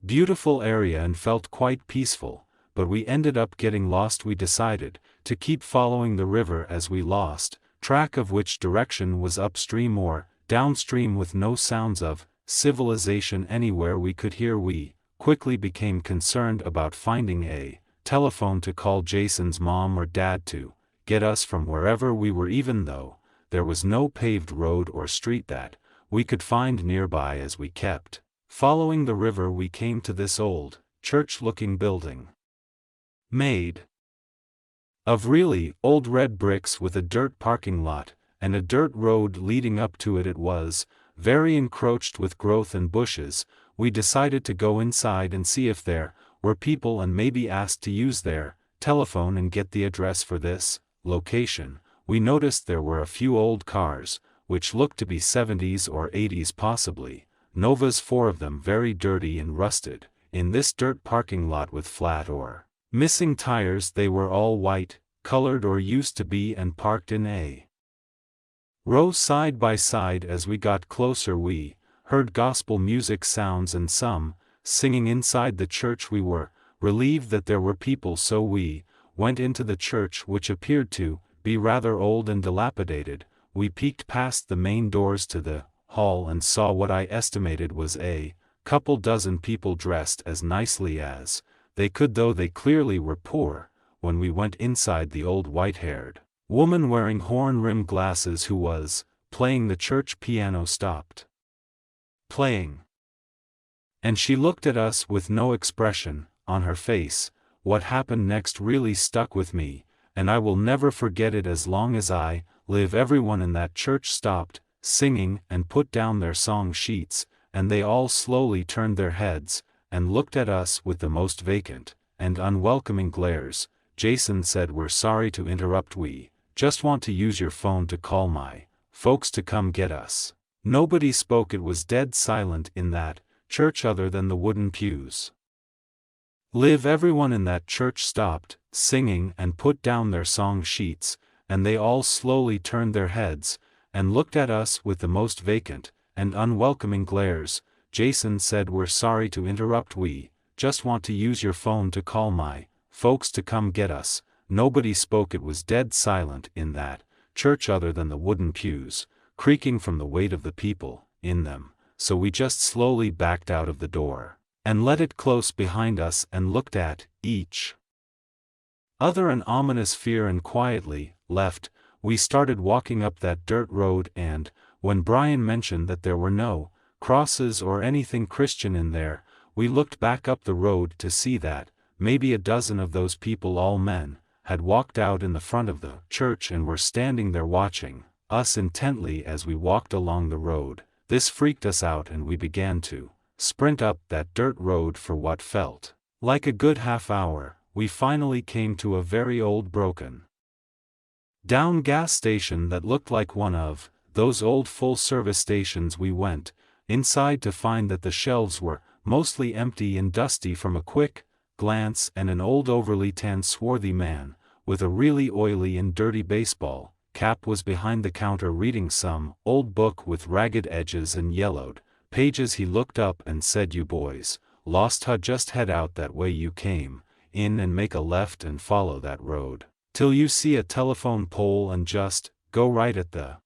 beautiful area and felt quite peaceful, but we ended up getting lost. We decided to keep following the river as we lost track of which direction was upstream or downstream with no sounds of civilization anywhere we could hear. We quickly became concerned about finding a telephone to call Jason's mom or dad to get us from wherever we were, even though there was no paved road or street that we could find nearby. As we kept following the river, we came to this old, church-looking building made of really old red bricks with a dirt parking lot and a dirt road leading up to it. It was very encroached with growth and bushes. We decided to go inside and see if there were people and maybe ask to use their telephone and get the address for this location. We noticed there were a few old cars, which looked to be 70s or 80s possibly, Novas, 4 of them very dirty and rusted, in this dirt parking lot with flat or missing tires. They were all white, colored or used to be, and parked in a row side by side. As we got closer, we heard gospel music sounds and some singing inside the church. We were relieved that there were people, so we went into the church, which appeared to be rather old and dilapidated. We peeked past the main doors to the hall and saw what I estimated was a couple dozen people dressed as nicely as they could, though they clearly were poor. When we went inside, the old white-haired woman wearing horn-rimmed glasses who was playing the church piano stopped playing, and she looked at us with no expression on her face. What happened next really stuck with me, and I will never forget it as long as I live. Everyone in that church stopped singing and put down their song sheets, and they all slowly turned their heads and looked at us with the most vacant and unwelcoming glares. Jason said, "We're sorry to interrupt. We just want to use your phone to call my folks to come get us." Nobody spoke. It was dead silent in that church other than the wooden pews. Everyone in that church stopped singing and put down their song sheets, and they all slowly turned their heads and looked at us with the most vacant and unwelcoming glares. Jason said, "We're sorry to interrupt. We just want to use your phone to call my folks to come get us." Nobody spoke. It was dead silent in that church other than the wooden pews, creaking from the weight of the people in them, so we just slowly backed out of the door and let it close behind us and looked at each other in ominous fear and quietly left. We started walking up that dirt road, and when Brian mentioned that there were no crosses or anything Christian in there, we looked back up the road to see that maybe a dozen of those people, all men, had walked out in the front of the church and were standing there watching us intently as we walked along the road. This freaked us out, and we began to sprint up that dirt road for what felt like a good half hour. We finally came to a very old, broken down gas station that looked like one of those old full-service stations. We went inside to find that the shelves were mostly empty and dusty from a quick glance, and an old, overly tan, swarthy man with a really oily and dirty baseball cap was behind the counter reading some old book with ragged edges and yellowed pages. He looked up and said, "You boys lost? Huh? Just head out that way you came in and make a left and follow that road till you see a telephone pole, and just go right at the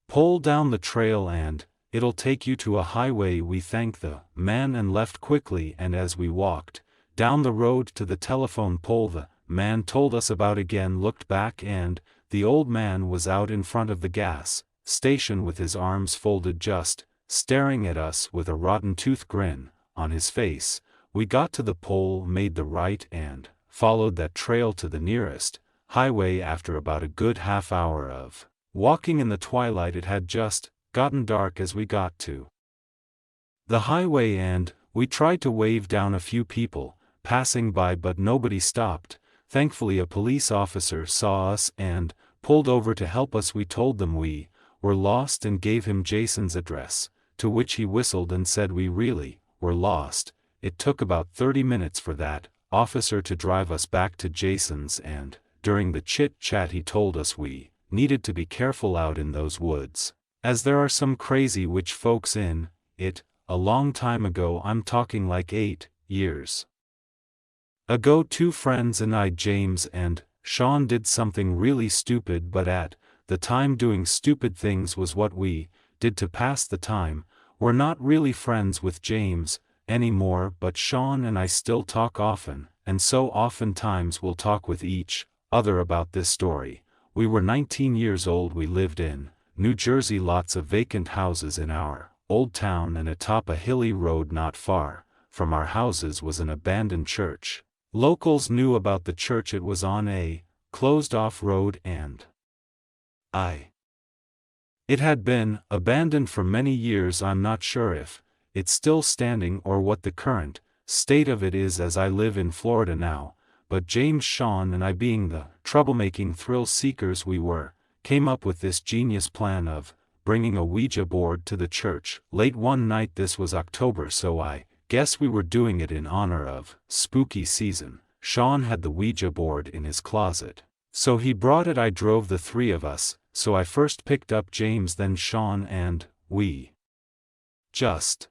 pole down the trail and it'll take you to a highway." We thanked the man and left quickly, and as we walked down the road to the telephone pole the man told us about again looked back, and the old man was out in front of the gas station with his arms folded, just staring at us with a rotten tooth grin on his face. We got to the pole, made the right, and followed that trail to the nearest highway. After about a good half hour of walking in the twilight, it had just gotten dark as we got to the highway, and we tried to wave down a few people passing by, but nobody stopped. Thankfully, a police officer saw us and pulled over to help us. We told them we were lost and gave him Jason's address, to which he whistled and said we really were lost. It took about 30 minutes for that officer to drive us back to Jason's, and during the chit-chat he told us we needed to be careful out in those woods, as there are some crazy witch folks in it. a long time ago. I'm talking like 8 years ago. Two friends and I, James and Sean, did something really stupid, but at the time doing stupid things was what we did to pass the time. We're not really friends with James anymore, but Sean and I still talk often, and so oftentimes we'll talk with each other about this story. We were 19 years old. We lived in New Jersey, lots of vacant houses in our old town, and atop a hilly road not far from our houses was an abandoned church. Locals knew about the church. It was on a closed-off road, and it had been abandoned for many years. I'm not sure if it's still standing or what the current state of it is, as I live in Florida now, but James, Sean, and I, being the troublemaking thrill seekers we were, came up with this genius plan of bringing a Ouija board to the church late one night. This was October, so I guess we were doing it in honor of spooky season. Sean had the Ouija board in his closet, so he brought it. I drove the three of us, so I first picked up James, then Sean, and we just